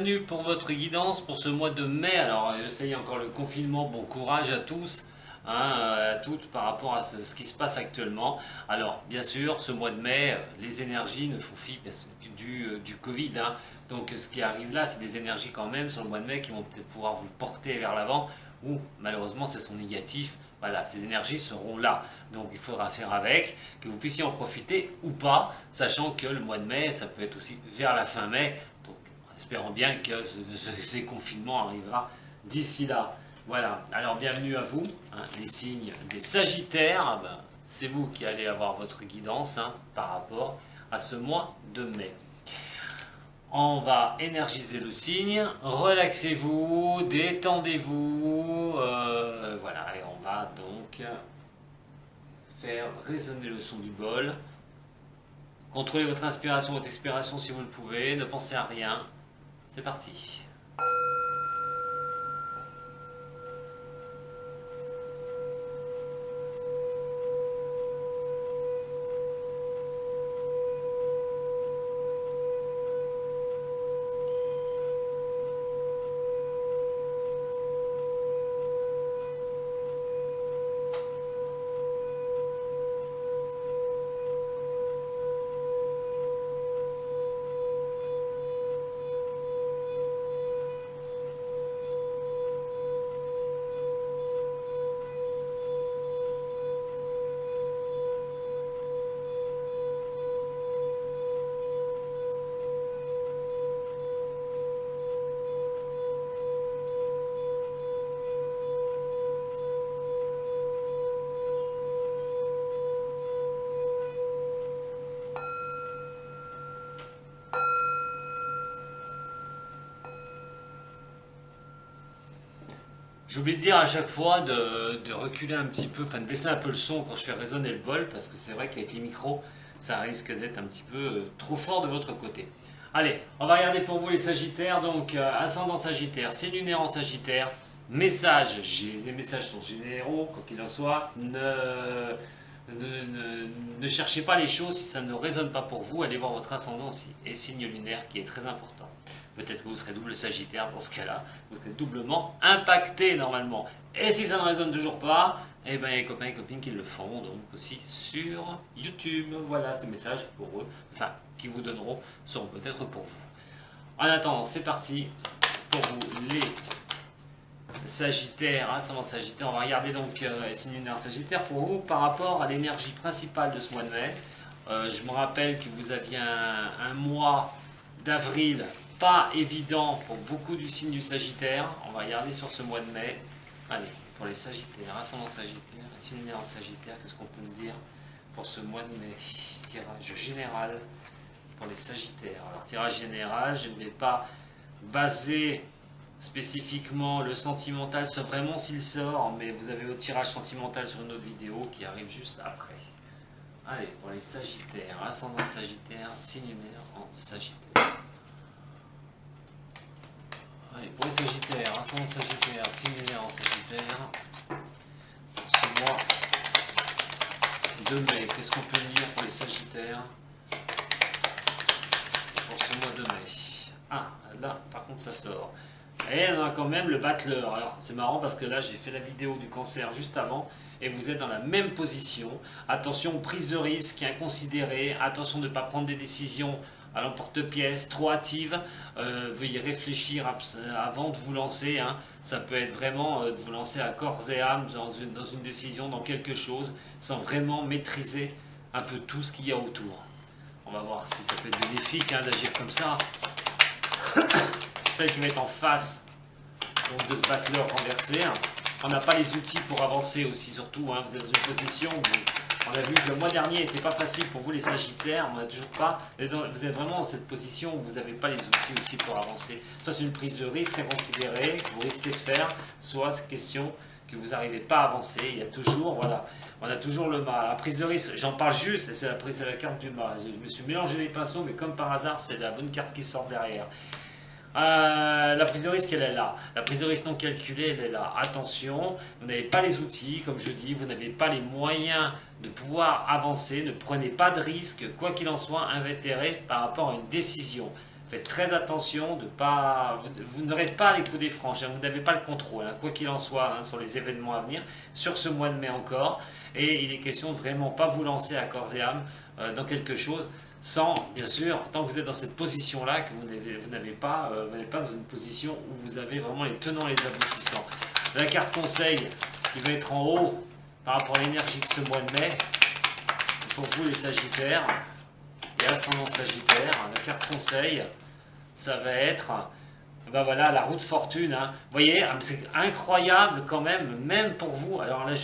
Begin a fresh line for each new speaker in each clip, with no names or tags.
bienvenue pour votre guidance pour ce mois de mai. Alors, ça y est, encore le confinement, bon courage à tous, à toutes par rapport à ce qui se passe actuellement. Alors, bien sûr, ce mois de mai, les énergies ne font fi du Covid. Donc, ce qui arrive là, c'est des énergies quand même sur le mois de mai qui vont peut-être pouvoir vous porter vers l'avant ou malheureusement, c'est son négatif. Voilà, ces énergies seront là. Donc il faudra faire avec, que vous puissiez en profiter ou pas, sachant que le mois de mai, ça peut être aussi vers la fin mai. Donc espérons bien que ce confinement arrivera d'ici là. Voilà, alors bienvenue à vous, les signes des Sagittaires. Ben, c'est vous qui allez avoir votre guidance par rapport à ce mois de mai. On va énergiser le signe, relaxez-vous, détendez-vous, voilà, et on va donc faire résonner le son du bol. Contrôlez votre inspiration, votre expiration si vous le pouvez, ne pensez à rien, c'est parti. J'oublie de dire à chaque fois de reculer un petit peu, enfin de baisser un peu le son quand je fais résonner le bol, parce que c'est vrai qu'avec les micros, ça risque d'être un petit peu trop fort de votre côté. Allez, on va regarder pour vous les Sagittaires, donc ascendant Sagittaire, signe lunaire en Sagittaire, message, les messages sont généraux, quoi qu'il en soit, ne cherchez pas les choses si ça ne résonne pas pour vous, allez voir votre ascendant et signe lunaire qui est très important. Peut-être que vous serez double Sagittaire dans ce cas-là, vous serez doublement impacté normalement. Et si ça ne résonne toujours pas, eh bien il y a les copains et copines qui le font donc aussi sur YouTube. Voilà, ces messages pour eux, enfin qui vous donneront, seront peut-être pour vous. En attendant, c'est parti pour vous les Sagittaires, ascendant Sagittaire. On va regarder donc signe lunaire Sagittaire pour vous par rapport à l'énergie principale de ce mois de mai. Je me rappelle que vous aviez un mois d'avril pas évident pour beaucoup du signe du Sagittaire. On va regarder sur ce mois de mai. Allez, pour les Sagittaires, ascendant Sagittaire, signe lunaire en Sagittaire, qu'est-ce qu'on peut me dire pour ce mois de mai? Tirage général pour les Sagittaires. Alors, tirage général, je ne vais pas baser spécifiquement le sentimental, sauf vraiment s'il sort, mais vous avez votre tirage sentimental sur une autre vidéo qui arrive juste après. Allez, pour les Sagittaires, ascendant Sagittaire, signe lunaire en Sagittaire. Allez, pour les Sagittaires, ascendant Sagittaire, signe lunaire en Sagittaire. Pour ce mois de mai, qu'est-ce qu'on peut dire pour les Sagittaires pour ce mois de mai? Ah, là, par contre, ça sort. Et on a quand même le battleur. Alors, c'est marrant parce que là, j'ai fait la vidéo du cancer juste avant et vous êtes dans la même position. Attention aux prises de risque inconsidérées. Attention de ne pas prendre des décisions à l'emporte-pièce, trop hâtives. Veuillez réfléchir avant de vous lancer. Ça peut être vraiment de vous lancer à corps et âme dans une décision, dans quelque chose, sans vraiment maîtriser un peu tout ce qu'il y a autour. On va voir si ça peut être bénéfique d'agir comme ça. Celle qui va être en face donc de ce battleur renversé. On n'a pas les outils pour avancer aussi, surtout. Vous êtes dans une position où on a vu que le mois dernier n'était pas facile pour vous les Sagittaires. On n'a toujours pas. Vous êtes vraiment dans cette position où vous n'avez pas les outils aussi pour avancer. Soit c'est une prise de risque inconsidérée que vous risquez de faire, soit c'est question que vous n'arrivez pas à avancer. Il y a toujours, voilà, on a toujours le mal. La prise de risque, j'en parle juste, c'est la carte du mal. Je me suis mélangé les pinceaux, mais comme par hasard, c'est la bonne carte qui sort derrière. La prise de risque, elle est là. La prise de risque non calculée, elle est là. Attention, vous n'avez pas les outils, comme je dis, vous n'avez pas les moyens de pouvoir avancer. Ne prenez pas de risque, quoi qu'il en soit, invétéré par rapport à une décision. Faites très attention de pas, vous n'aurez pas les coups des franches, hein, vous n'avez pas le contrôle, hein, quoi qu'il en soit, hein, sur les événements à venir, sur ce mois de mai encore. Et il est question de vraiment pas vous lancer à corps et âme dans quelque chose sans, bien sûr, tant que vous êtes dans cette position-là, que vous n'êtes pas dans une position où vous avez vraiment les tenants et les aboutissants. La carte conseil qui va être en haut par rapport à l'énergie de ce mois de mai, pour vous les Sagittaires et ascendant Sagittaire, la carte conseil, ça va être, ben voilà, la roue de fortune. Hein. Vous voyez, c'est incroyable quand même pour vous. Alors là,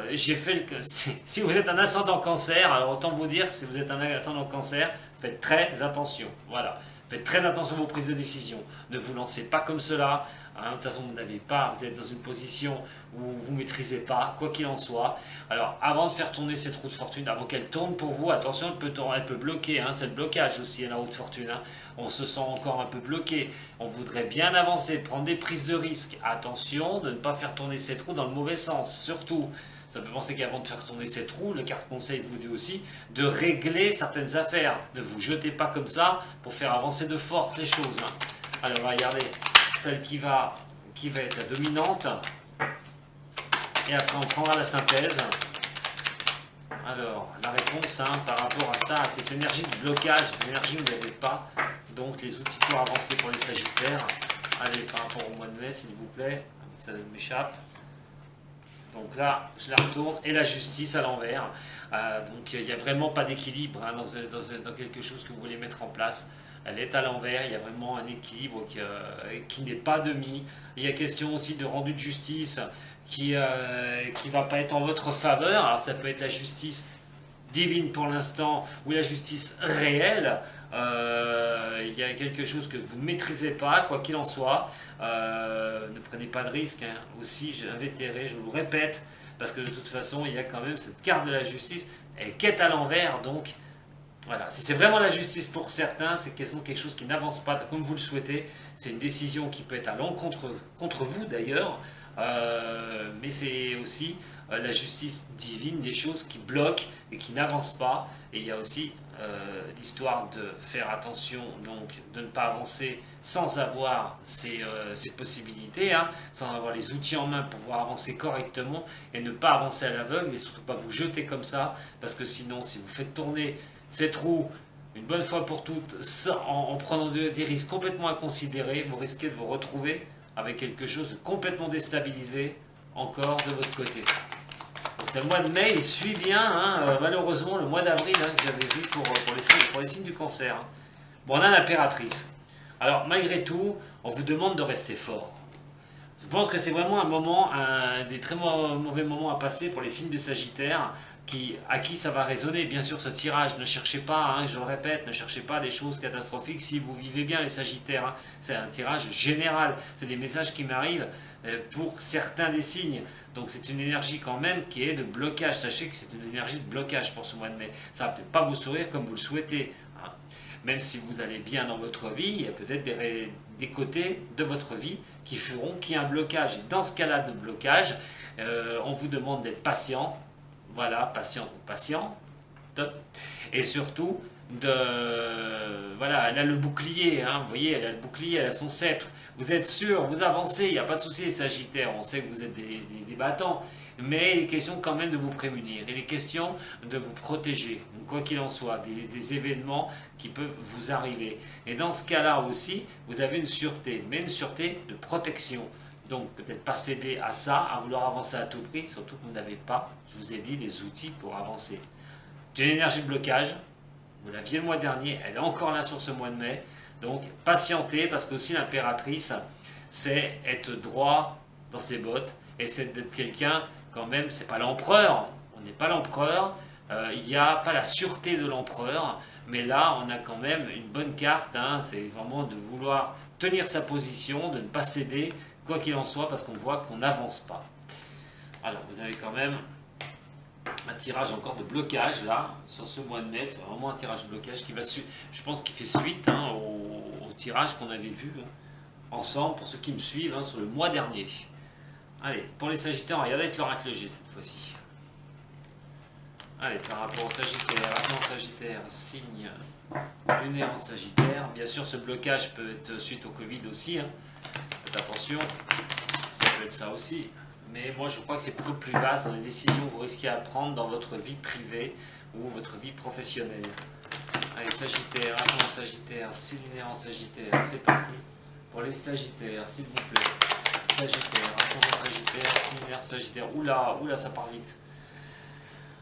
j'ai fait si vous êtes un ascendant cancer, alors autant vous dire que si vous êtes un ascendant cancer, faites très attention. Voilà. Faites très attention à vos prises de décision. Ne vous lancez pas comme cela. Hein, de toute façon, vous êtes dans une position où vous ne maîtrisez pas, quoi qu'il en soit. Alors, avant de faire tourner cette roue de fortune, avant qu'elle tourne pour vous, attention, elle peut bloquer. Hein, c'est le blocage aussi, la roue de fortune. Hein. On se sent encore un peu bloqué. On voudrait bien avancer, prendre des prises de risque. Attention de ne pas faire tourner cette roue dans le mauvais sens, surtout. Ça peut penser qu'avant de faire tourner cette roue, le carte conseil vous dit aussi de régler certaines affaires. Ne vous jetez pas comme ça pour faire avancer de force les choses. Hein. Alors regardez, celle qui va être la dominante. Et après on prendra la synthèse. Alors la réponse par rapport à ça, à cette énergie de blocage, l'énergie que vous n'avez pas. Donc les outils pour avancer pour les Sagittaires. Allez, par rapport au mois de mai, s'il vous plaît. Ça m'échappe. Donc là, je la retourne, et la justice à l'envers. Donc il n'y a vraiment pas d'équilibre hein, dans quelque chose que vous voulez mettre en place. Elle est à l'envers, il y a vraiment un équilibre qui n'est pas demi. Il y a question aussi de rendu de justice qui ne va pas être en votre faveur. Alors ça peut être la justice divine pour l'instant ou la justice réelle. Il y a quelque chose que vous ne maîtrisez pas, quoi qu'il en soit. Ne prenez pas de risque. Hein. Aussi, j'ai invétéré, je vous le répète, parce que de toute façon, il y a quand même cette carte de la justice, elle quête à l'envers. Donc, voilà. Si c'est vraiment la justice pour certains, c'est quelque chose qui n'avance pas comme vous le souhaitez. C'est une décision qui peut être à l'encontre contre vous d'ailleurs, mais c'est aussi la justice divine, des choses qui bloquent et qui n'avancent pas. Et il y a aussi l'histoire de faire attention, donc de ne pas avancer sans avoir ces possibilités, hein, sans avoir les outils en main pour pouvoir avancer correctement et ne pas avancer à l'aveugle et surtout pas vous jeter comme ça, parce que sinon, si vous faites tourner cette roue une bonne fois pour toutes en prenant des risques complètement inconsidérés, vous risquez de vous retrouver avec quelque chose de complètement déstabilisé encore de votre côté. Donc le mois de mai, il suit bien, hein, malheureusement, le mois d'avril que j'avais vu pour les signes du cancer. Hein. Bon, on a l'impératrice. Alors, malgré tout, on vous demande de rester fort. Je pense que c'est vraiment un des très mauvais moments à passer pour les signes de Sagittaire, à qui ça va résonner. Bien sûr, ce tirage, ne cherchez pas, hein, je le répète, ne cherchez pas des choses catastrophiques si vous vivez bien les Sagittaires. Hein. C'est un tirage général, c'est des messages qui m'arrivent pour certains des signes. Donc c'est une énergie quand même qui est de blocage. Sachez que c'est une énergie de blocage pour ce mois de mai. Ça va peut-être pas vous sourire comme vous le souhaitez. Hein. Même si vous allez bien dans votre vie, il y a peut-être des côtés de votre vie qui feront qu'il y a un blocage. Et dans ce cas-là de blocage, on vous demande d'être patient. Voilà, patient ou patient. Top. Et surtout, voilà, elle a le bouclier. Hein, vous voyez, elle a le bouclier, elle a son sceptre. Vous êtes sûr, vous avancez, il n'y a pas de souci les Sagittaires, on sait que vous êtes des battants, mais il est question quand même de vous prémunir, il est question de vous protéger, quoi qu'il en soit, des événements qui peuvent vous arriver. Et dans ce cas-là aussi, vous avez une sûreté, mais une sûreté de protection. Donc peut-être pas céder à ça, à vouloir avancer à tout prix, surtout que vous n'avez pas, je vous ai dit, les outils pour avancer. J'ai l'énergie de blocage, vous l'aviez le mois dernier, elle est encore là sur ce mois de mai. Donc, patientez, parce que aussi l'impératrice, c'est être droit dans ses bottes, et c'est d'être quelqu'un, quand même, c'est pas l'empereur, on n'est pas l'empereur, il n'y a pas la sûreté de l'empereur, mais là, on a quand même une bonne carte, hein, c'est vraiment de vouloir tenir sa position, de ne pas céder, quoi qu'il en soit, parce qu'on voit qu'on n'avance pas. Alors, vous avez quand même un tirage encore de blocage là sur ce mois de mai, c'est vraiment un tirage de blocage qui va je pense qu'il fait suite hein, au tirage qu'on avait vu hein, ensemble pour ceux qui me suivent hein, sur le mois dernier. Allez, pour les Sagittaires, regardez avec l'oracle G cette fois-ci. Allez, par rapport au Sagittaire, maintenant Sagittaire, signe lunaire en Sagittaire. Bien sûr, ce blocage peut être suite au Covid aussi. Hein. Faites attention, ça peut être ça aussi. Mais moi, je crois que c'est beaucoup plus vaste dans les décisions que vous risquez à prendre dans votre vie privée ou votre vie professionnelle. Allez, Sagittaire, ascendant Sagittaire, 6 lunaires en Sagittaire. C'est parti pour les Sagittaires, s'il vous plaît. Sagittaire, ascendant Sagittaire, 6 lunaires Sagittaire. Oula, oula, ça part vite.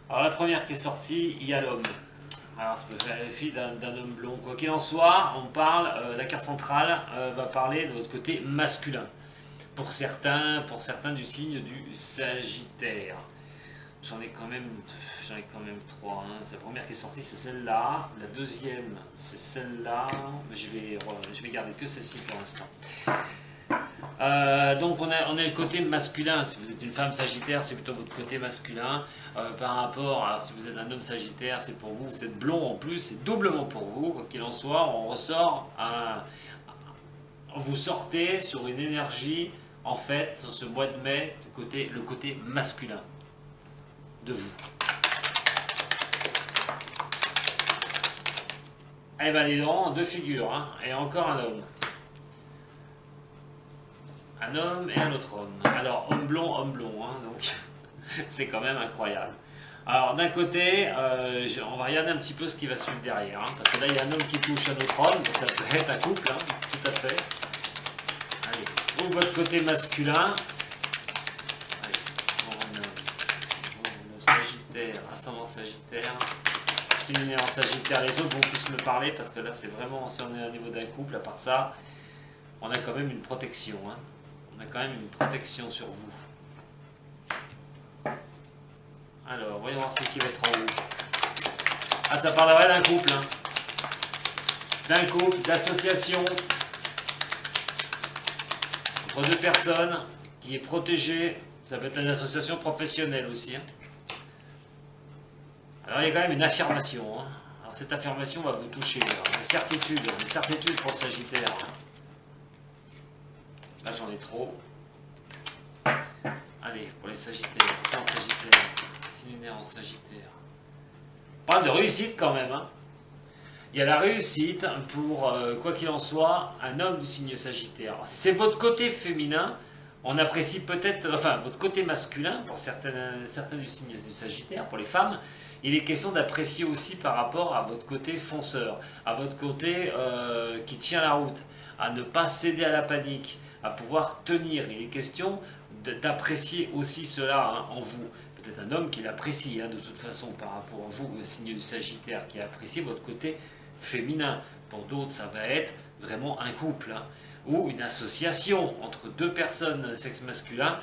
Alors, la première qui est sortie, il y a l'homme. Alors, ça peut faire l'effet d'un homme blond. Quoi qu'il en soit, on parle, la carte centrale va parler de votre côté masculin. Pour certains du signe du Sagittaire. J'en ai quand même 3. Hein. La première qui est sortie, c'est celle-là. La deuxième, c'est celle-là. Je vais garder que celle-ci pour l'instant. Donc on a le côté masculin. Si vous êtes une femme Sagittaire, c'est plutôt votre côté masculin. Par rapport à si vous êtes un homme Sagittaire, c'est pour vous. Vous êtes blond en plus, c'est doublement pour vous. Quoi qu'il en soit, on ressort vous sortez sur une énergie, en fait, sur ce mois de mai, le côté masculin de vous. Eh ben dis donc, 2 figures, hein, et encore un homme. Un homme et un autre homme. Alors, homme blond, hein, donc c'est quand même incroyable. Alors, d'un côté, on va regarder un petit peu ce qui va suivre derrière, hein, parce que là, il y a un homme qui touche un autre homme, donc ça peut être un couple, hein, tout à fait. Allez, vous, votre côté masculin. Allez, on Sagittaire, ascendant Sagittaire. Si on est en Sagittaire, les autres vont plus me parler, parce que là, c'est vraiment, si on est au niveau d'un couple, à part ça, on a quand même une protection, hein. On a quand même une protection sur vous. Alors, voyons voir ce qui va être en haut. Ah, ça parlerait d'un couple, hein. D'un couple, d'association entre 2 personnes qui est protégée. Ça peut être une association professionnelle aussi, hein. Alors, il y a quand même une affirmation, hein. Alors, cette affirmation va vous toucher. Une certitude pour le Sagittaire. Là, j'en ai trop. Allez, pour les Sagittaires, en Sagittaire, 6 lunaires en Sagittaire. On parle de réussite quand même, hein. Il y a la réussite pour, quoi qu'il en soit, un homme du signe Sagittaire. C'est votre côté féminin, on apprécie peut-être, enfin, votre côté masculin, pour certains du signe du Sagittaire, pour les femmes, il est question d'apprécier aussi par rapport à votre côté fonceur, à votre côté qui tient la route, à ne pas céder à la panique, à pouvoir tenir. Il est question d'apprécier aussi cela, hein, en vous. Peut-être un homme qui l'apprécie, hein, de toute façon, par rapport à vous, le signe du Sagittaire, qui apprécie votre côté féminin. Pour d'autres, ça va être vraiment un couple, hein, ou une association entre 2 personnes sexe masculin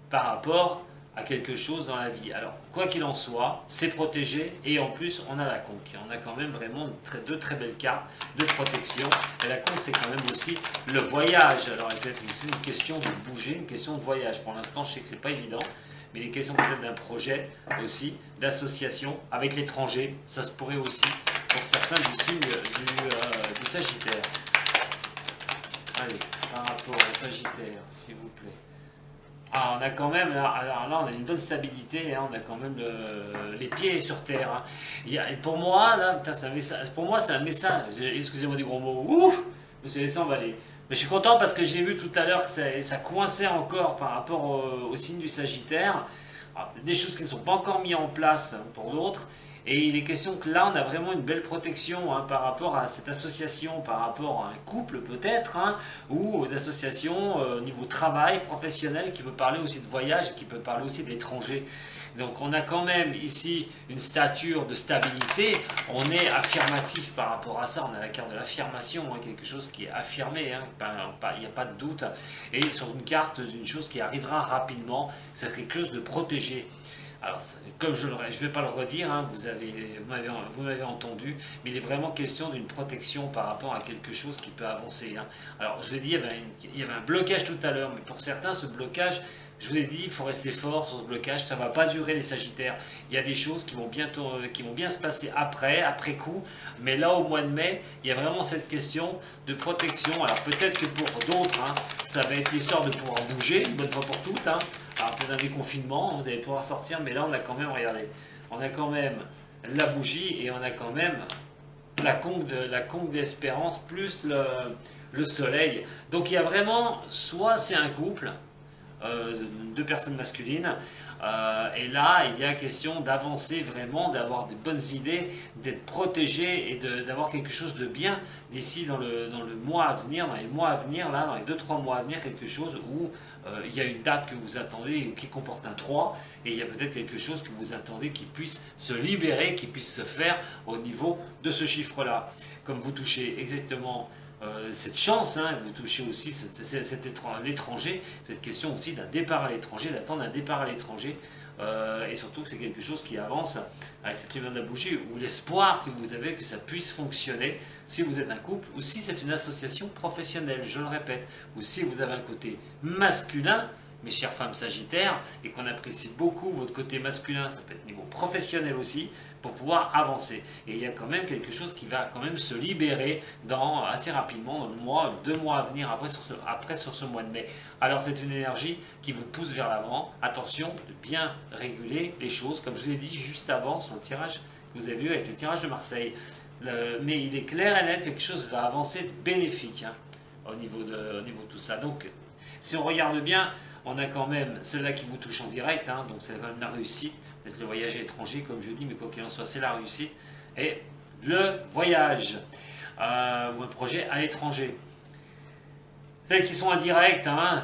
par rapport à quelque chose dans la vie. Alors, quoi qu'il en soit, c'est protégé, et en plus, on a la conque. On a quand même vraiment 2 très belles cartes de protection. Et la conque, c'est quand même aussi le voyage. Alors, c'est une question de bouger, une question de voyage. Pour l'instant, je sais que c'est pas évident, mais il est question peut-être d'un projet aussi, d'association avec l'étranger. Ça se pourrait aussi pour certains du signe du Sagittaire. Allez, par rapport au Sagittaire, s'il vous plaît. Ah, on a quand même, alors là, on a une bonne stabilité, hein, on a quand même les pieds sur terre, hein. Et pour moi, là, putain, c'est un message, pour moi, c'est un message, excusez-moi du gros mot, ouf, je me suis laissé emballer. Mais je suis content parce que j'ai vu tout à l'heure que ça coinçait encore par rapport au signe du Sagittaire. Alors, des choses qui ne sont pas encore mises en place pour d'autres. Et il est question que là, on a vraiment une belle protection, hein, par rapport à cette association, par rapport à un couple peut-être, hein, ou d'association au niveau travail, professionnel, qui peut parler aussi de voyage, qui peut parler aussi de l'étranger. Donc on a quand même ici une stature de stabilité, on est affirmatif par rapport à ça, on a la carte de l'affirmation, hein, quelque chose qui est affirmé, hein, il n'y a pas de doute, et sur une carte d'une chose qui arrivera rapidement, c'est quelque chose de protégé. Alors, comme je ne vais pas le redire, hein, vous m'avez entendu, mais il est vraiment question d'une protection par rapport à quelque chose qui peut avancer, hein. Alors, je l'ai dit, il y avait un blocage tout à l'heure, mais pour certains, ce blocage, je vous ai dit, il faut rester fort sur ce blocage, ça ne va pas durer les Sagittaires. Il y a des choses qui vont bien se passer après coup, mais là, au mois de mai, il y a vraiment cette question de protection. Alors, peut-être que pour d'autres, hein, ça va être l'histoire de pouvoir bouger, une bonne fois pour toutes, hein. Alors, peut-être un déconfinement, vous allez pouvoir sortir, mais là, on a quand même, regardez, on a quand même la bougie et on a quand même la conque d'Espérance plus le soleil. Donc il y a vraiment, soit c'est un couple, deux personnes masculines, et là il y a question d'avancer vraiment, d'avoir de bonnes idées, d'être protégé et d'avoir quelque chose de bien d'ici dans le mois à venir, dans les mois à venir, là, dans les 2-3 mois à venir, quelque chose où il y a une date que vous attendez qui comporte un 3, et il y a peut-être quelque chose que vous attendez qui puisse se libérer, qui puisse se faire au niveau de ce chiffre-là. Comme vous touchez exactement cette chance, hein, vous touchez aussi l'étranger, cette question aussi d'un départ à l'étranger, d'attendre un départ à l'étranger, et surtout que c'est quelque chose qui avance avec cette lumière de la bougie, ou l'espoir que vous avez que ça puisse fonctionner si vous êtes un couple, ou si c'est une association professionnelle, je le répète, ou si vous avez un côté masculin, mes chères femmes sagittaires, et qu'on apprécie beaucoup votre côté masculin, ça peut être niveau professionnel aussi, pour pouvoir avancer. Et il y a quand même quelque chose qui va quand même se libérer assez rapidement, dans le mois, 2 mois à venir, après sur ce mois de mai. Alors c'est une énergie qui vous pousse vers l'avant. Attention de bien réguler les choses, comme je vous l'ai dit juste avant sur le tirage que vous avez vu avec le tirage de Marseille. Mais il est clair et net que quelque chose va avancer de bénéfique, hein, au niveau de tout ça. Donc si on regarde bien, on a quand même celle-là qui vous touche en direct, hein, donc c'est quand même la réussite, peut-être le voyage à l'étranger comme je dis, mais quoi qu'il en soit, c'est la réussite, et le voyage, ou un projet à l'étranger. Celles qui sont indirectes, hein,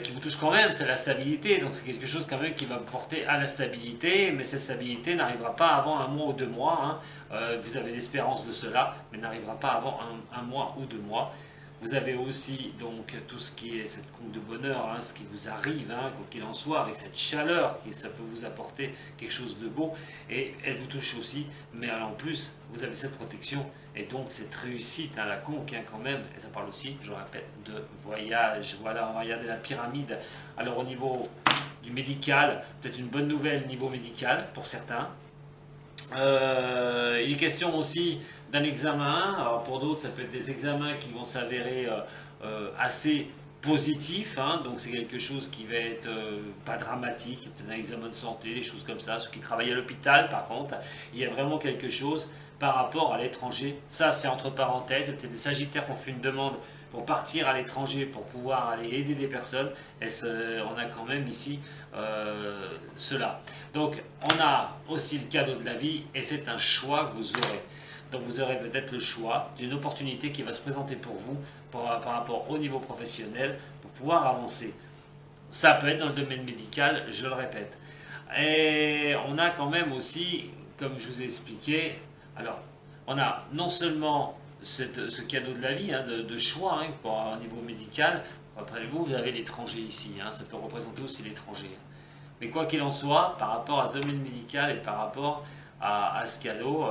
qui vous touchent quand même, c'est la stabilité, donc c'est quelque chose quand même qui va vous porter à la stabilité, mais cette stabilité n'arrivera pas avant 1 mois ou 2 mois, hein. Vous avez l'espérance de cela, mais n'arrivera pas avant un mois ou 2 mois. Vous avez aussi donc tout ce qui est cette conque de bonheur, hein, ce qui vous arrive, hein, quoi qu'il en soit, avec cette chaleur, ça peut vous apporter quelque chose de beau, et elle vous touche aussi, mais en plus, vous avez cette protection, et donc cette réussite, hein, la conque, hein, quand même, et ça parle aussi, je le répète, de voyage. Voilà, on va regarder la pyramide. Alors au niveau du médical, peut-être une bonne nouvelle niveau médical pour certains. Il est question aussi d'un examen. Alors pour d'autres, ça peut être des examens qui vont s'avérer assez positifs, hein. Donc c'est quelque chose qui va être pas dramatique, peut-être un examen de santé, des choses comme ça. Ceux qui travaillent à l'hôpital, par contre, il y a vraiment quelque chose par rapport à l'étranger. Ça, c'est entre parenthèses. Peut-être des sagittaires qui ont fait une demande pour partir à l'étranger, pour pouvoir aller aider des personnes. Et on a quand même ici cela. Donc on a aussi le cadeau de la vie, et c'est un choix que vous aurez. Donc vous aurez peut-être le choix d'une opportunité qui va se présenter pour vous par rapport au niveau professionnel pour pouvoir avancer. Ça peut être dans le domaine médical, je le répète. Et on a quand même aussi, comme je vous ai expliqué, alors on a non seulement ce cadeau de la vie, hein, de choix, hein, au niveau médical. Après vous avez l'étranger ici, hein, ça peut représenter aussi l'étranger. Mais quoi qu'il en soit, par rapport à ce domaine médical et par rapport à ce cadeau,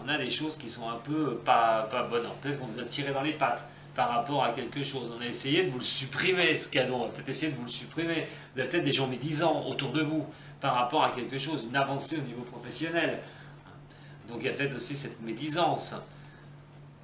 on a des choses qui sont un peu pas bonnes. Peut-être qu'on vous a tiré dans les pattes par rapport à quelque chose. On a essayé de vous le supprimer, ce cadeau. On a peut-être essayé de vous le supprimer. Vous avez peut-être des gens médisants autour de vous par rapport à quelque chose, une avancée au niveau professionnel. Donc il y a peut-être aussi cette médisance.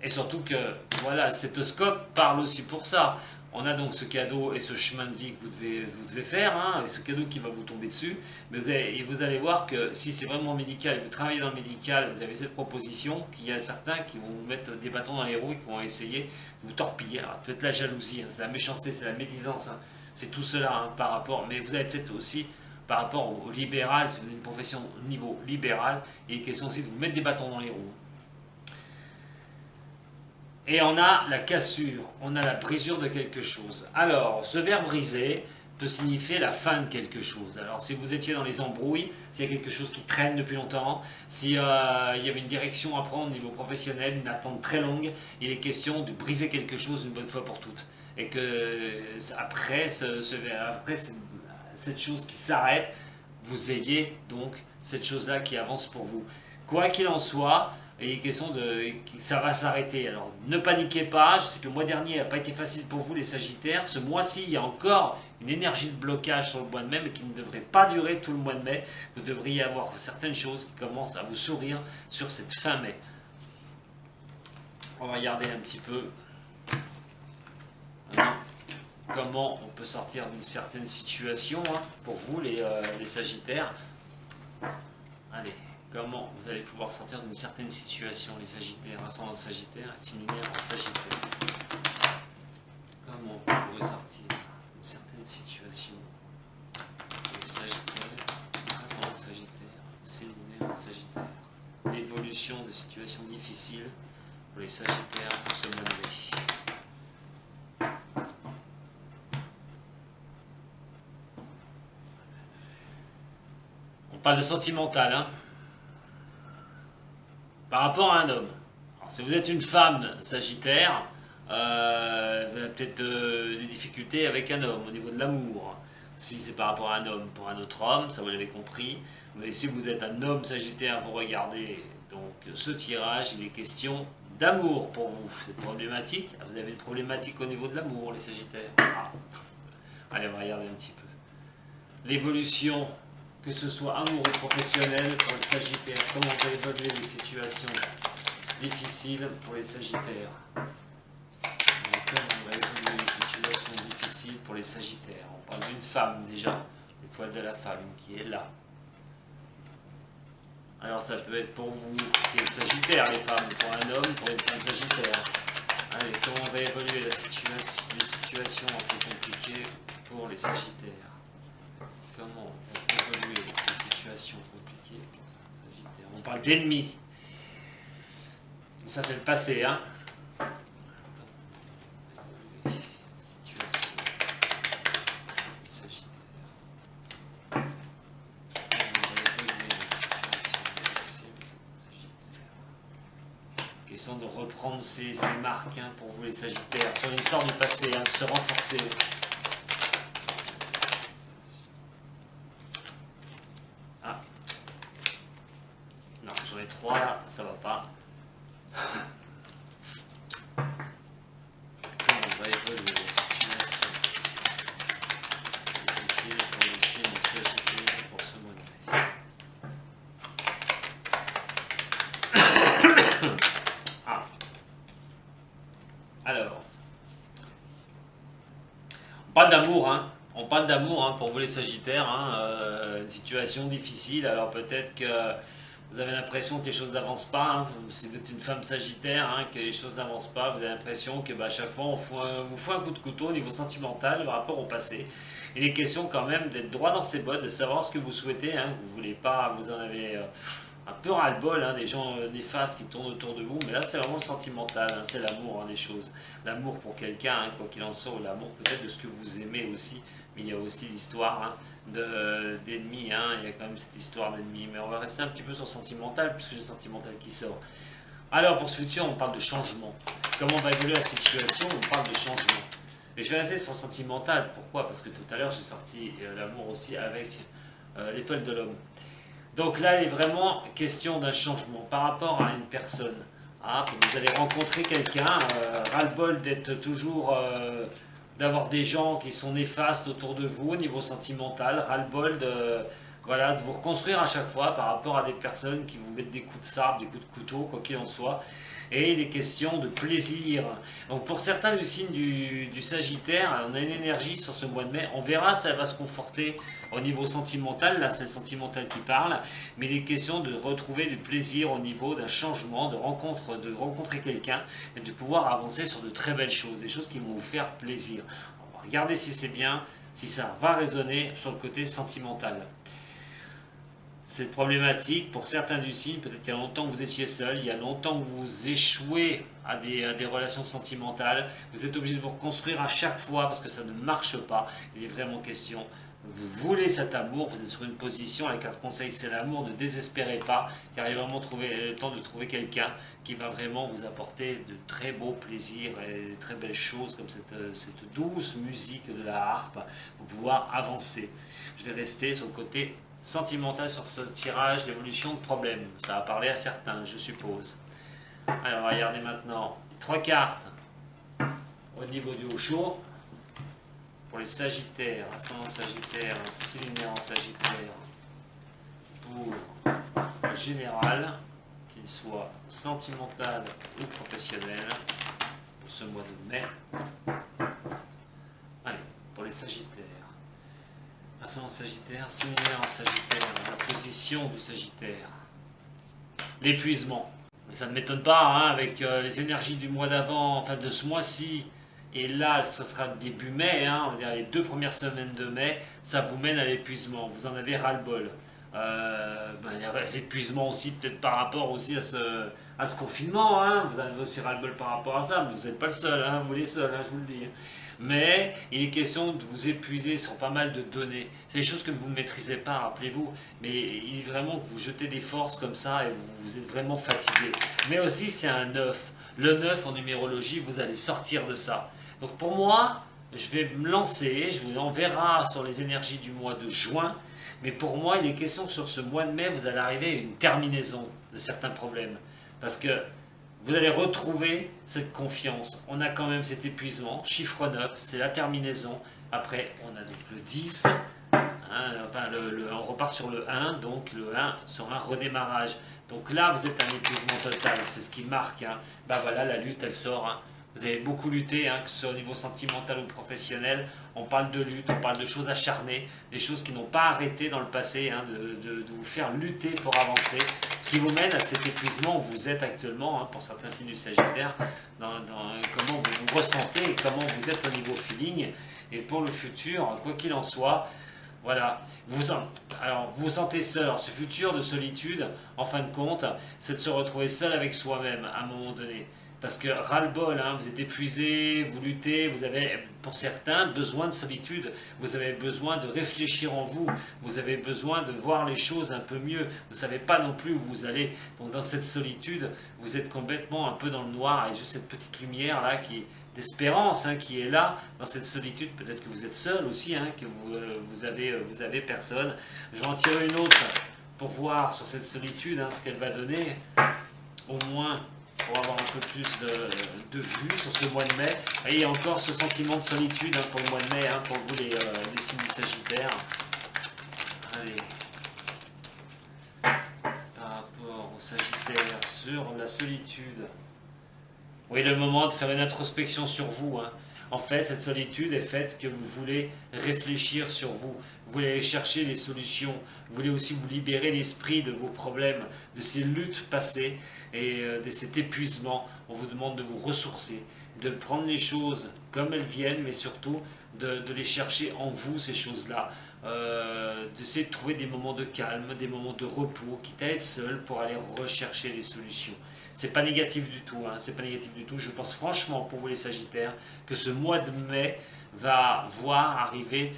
Et surtout que, voilà, le stéthoscope parle aussi pour ça. On a donc ce cadeau et ce chemin de vie que vous devez faire, hein, et ce cadeau qui va vous tomber dessus. Mais vous allez voir que si c'est vraiment médical, et vous travaillez dans le médical, vous avez cette proposition, qu'il y a certains qui vont vous mettre des bâtons dans les roues et qui vont essayer de vous torpiller. Alors, peut-être la jalousie, hein, c'est la méchanceté, c'est la médisance, hein, c'est tout cela, hein, par rapport. Mais vous avez peut-être aussi, par rapport au libéral, si vous avez une profession au niveau libéral, il est question aussi de vous mettre des bâtons dans les roues. Et on a la cassure, on a la brisure de quelque chose. Alors, ce verre brisé peut signifier la fin de quelque chose. Alors, si vous étiez dans les embrouilles, s'il y a quelque chose qui traîne depuis longtemps, s'il y avait une direction à prendre au niveau professionnel, une attente très longue, il est question de briser quelque chose une bonne fois pour toutes. Et que après cette chose qui s'arrête, vous ayez donc cette chose-là qui avance pour vous. Quoi qu'il en soit, il est question de ça va s'arrêter. Alors ne paniquez pas, je sais que le mois dernier n'a pas été facile pour vous les Sagittaires. Ce mois-ci, il y a encore une énergie de blocage sur le mois de mai, mais qui ne devrait pas durer tout le mois de mai. Vous devriez avoir certaines choses qui commencent à vous sourire sur cette fin mai. On va regarder un petit peu comment on peut sortir d'une certaine situation, hein, pour vous les Sagittaires. Allez, comment vous allez pouvoir sortir d'une certaine situation, les Sagittaires, ascendant Sagittaire, signe lunaire en Sagittaire. Comment vous pourrez sortir d'une certaine situation, les Sagittaires, ascendant Sagittaire, signe lunaire en Sagittaire. L'évolution de situations difficiles pour les Sagittaires pour ce mois de mai. On parle de sentimental, hein, par rapport à un homme. Alors, si vous êtes une femme Sagittaire, vous avez peut-être des difficultés avec un homme au niveau de l'amour. Si c'est par rapport à un homme pour un autre homme, ça vous l'avez compris. Mais si vous êtes un homme Sagittaire, vous regardez donc ce tirage, il est question d'amour pour vous. C'est problématique. Vous avez une problématique au niveau de l'amour, les Sagittaires. Ah. Allez, on va regarder un petit peu. L'évolution, que ce soit amour ou professionnel pour le Sagittaire, comment on va évaluer les situations difficiles pour les Sagittaires. Comment on va évaluer les situations difficiles pour les Sagittaires. On parle d'une femme déjà, l'étoile de la femme qui est là. Alors ça peut être pour vous qui êtes Sagittaire, les femmes, pour un homme, pour une femme Sagittaire. Allez, comment on va évaluer les situations un peu compliquées pour les Sagittaires. Comment on va évaluer les situations compliquées pour les Sagittaires. On parle d'ennemis. Ça c'est le passé, hein. Question de reprendre ces marques, hein, pour vous les Sagittaires, sur l'histoire du passé, hein, de se renforcer. Ah. Non, j'en ai 3 là, ça va pas. Comment on va évoluer la situation difficile pour les signes Sagittaires pour ce mois de mai. Alors, on parle d'amour, hein. On parle d'amour, hein, pour vous les Sagittaires, hein, une situation difficile. Alors peut-être que vous avez l'impression que les choses n'avancent pas, hein. Si vous êtes une femme Sagittaire, hein, que les choses n'avancent pas, vous avez l'impression que à chaque fois on vous fout un coup de couteau au niveau sentimental par rapport au passé. Il est question quand même d'être droit dans ses bottes, de savoir ce que vous souhaitez, hein, que vous voulez pas, vous en avez un peu ras-le-bol, hein, des gens néfastes qui tournent autour de vous, mais là c'est vraiment sentimental, hein, c'est l'amour, hein, des choses. L'amour pour quelqu'un, hein, quoi qu'il en soit, ou l'amour peut-être de ce que vous aimez aussi, mais il y a aussi l'histoire, hein, d'ennemis, hein, il y a quand même cette histoire d'ennemis, mais on va rester un petit peu sur sentimental, puisque j'ai sentimental qui sort. Alors pour ce futur, on parle de changement. Comment on va évoluer la situation? On parle de changement. Et je vais rester sur sentimental, pourquoi? Parce que tout à l'heure j'ai sorti l'amour aussi avec l'étoile de l'homme. Donc là, il est vraiment question d'un changement par rapport à une personne. Ah, vous allez rencontrer quelqu'un, ras-le-bol d'être toujours, d'avoir des gens qui sont néfastes autour de vous au niveau sentimental, ras-le-bol voilà, de vous reconstruire à chaque fois par rapport à des personnes qui vous mettent des coups de sabre, des coups de couteau, quoi qu'il en soit. Et il est question de plaisir. Donc pour certains du signe du Sagittaire, on a une énergie sur ce mois de mai. On verra si ça va se conforter au niveau sentimental. Là, c'est le sentimental qui parle. Mais il est question de retrouver du plaisir au niveau d'un changement, de rencontrer quelqu'un et de pouvoir avancer sur de très belles choses. Des choses qui vont vous faire plaisir. On va regarder si c'est bien, si ça va résonner sur le côté sentimental. Cette problématique, pour certains du signe, peut-être il y a longtemps que vous étiez seul, il y a longtemps que vous échouez à des relations sentimentales, vous êtes obligé de vous reconstruire à chaque fois parce que ça ne marche pas. Il est vraiment question, vous voulez cet amour, vous êtes sur une position, la carte conseil c'est l'amour, ne désespérez pas, car il va vraiment le temps de trouver quelqu'un qui va vraiment vous apporter de très beaux plaisirs et de très belles choses comme cette douce musique de la harpe pour pouvoir avancer. Je vais rester sur le côté sentimental sur ce tirage d'évolution de problèmes. Ça va parler à certains, je suppose. Alors, on va regarder maintenant 3 cartes au niveau du haut chaud. Pour les Sagittaires, ascendant Sagittaire, signe lunaire en Sagittaire. Pour le général, qu'il soit sentimental ou professionnel, pour ce mois de mai. Allez, pour les Sagittaires. Ascendant Sagittaire, signe lunaire en Sagittaire, la position du Sagittaire. l'épuisement. Ça ne m'étonne pas, hein, avec les énergies du mois d'avant, enfin de ce mois-ci, et là, ce sera début mai, hein, on va dire les 2 premières semaines de mai, ça vous mène à l'épuisement. Vous en avez ras-le-bol. Il y a l'épuisement aussi, peut-être par rapport aussi à ce confinement. Hein. Vous en avez aussi ras-le-bol par rapport à ça, mais vous n'êtes pas le seul, hein, vous les seuls, hein, je vous le dis. Mais il est question de vous épuiser sur pas mal de données. C'est des choses que vous ne maîtrisez pas, rappelez-vous. Mais il est vraiment que vous jetez des forces comme ça et vous êtes vraiment fatigué. Mais aussi, c'est un 9. Le 9 en numérologie, vous allez sortir de ça. Donc pour moi, je vais me lancer, on verra sur les énergies du mois de juin, mais pour moi, il est question que sur ce mois de mai, vous allez arriver à une terminaison de certains problèmes. Parce que vous allez retrouver cette confiance. On a quand même cet épuisement, chiffre 9, c'est la terminaison. Après, on a donc le 10, hein, enfin on repart sur le 1, donc le 1 sur un redémarrage. Donc là, vous êtes un épuisement total, c'est ce qui marque. Hein. Bah voilà, la lutte, elle sort. Hein. Vous avez beaucoup lutté, hein, que ce soit au niveau sentimental ou professionnel. On parle de lutte, on parle de choses acharnées, des choses qui n'ont pas arrêté dans le passé, hein, de vous faire lutter pour avancer. Ce qui vous mène à cet épuisement où vous êtes actuellement, hein, pour certains signes du Sagittaire, dans comment vous vous ressentez et comment vous êtes au niveau feeling. Et pour le futur, quoi qu'il en soit, voilà. Alors, vous vous sentez seul. Alors, ce futur de solitude, en fin de compte, c'est de se retrouver seul avec soi-même à un moment donné. Parce que ras-le-bol, hein, vous êtes épuisé, vous luttez, vous avez, pour certains, besoin de solitude. Vous avez besoin de réfléchir en vous. Vous avez besoin de voir les choses un peu mieux. Vous ne savez pas non plus où vous allez. Donc, dans cette solitude, vous êtes complètement un peu dans le noir. Et juste cette petite lumière là d'espérance, hein, qui est là, dans cette solitude. Peut-être que vous êtes seul aussi, hein, que vous avez personne. Je vais en tirer une autre pour voir sur cette solitude, hein, ce qu'elle va donner. Au moins, pour avoir un peu plus de vue sur ce mois de mai. Et il y a encore ce sentiment de solitude, hein, pour le mois de mai, hein, pour vous les signes du Sagittaire. Allez. Par rapport au Sagittaire, sur la solitude. Oui, le moment de faire une introspection sur vous. Hein. En fait, cette solitude est faite que vous voulez réfléchir sur vous. Vous voulez aller chercher les solutions. Vous voulez aussi vous libérer l'esprit de vos problèmes, de ces luttes passées et de cet épuisement. On vous demande de vous ressourcer, de prendre les choses comme elles viennent, mais surtout de les chercher en vous, ces choses-là. D'essayer de trouver des moments de calme, des moments de repos, quitte à être seul pour aller rechercher les solutions. C'est pas négatif du tout, hein, c'est pas négatif du tout. Je pense franchement pour vous les Sagittaires que ce mois de mai va voir arriver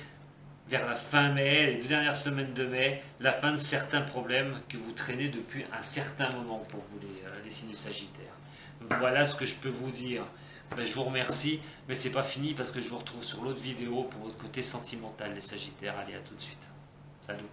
vers la fin mai, les 2 dernières semaines de mai, la fin de certains problèmes que vous traînez depuis un certain moment pour vous les signes du Sagittaire. Voilà ce que je peux vous dire. Ben, je vous remercie, mais c'est pas fini parce que je vous retrouve sur l'autre vidéo pour votre côté sentimental les Sagittaires. Allez, à tout de suite. Salut.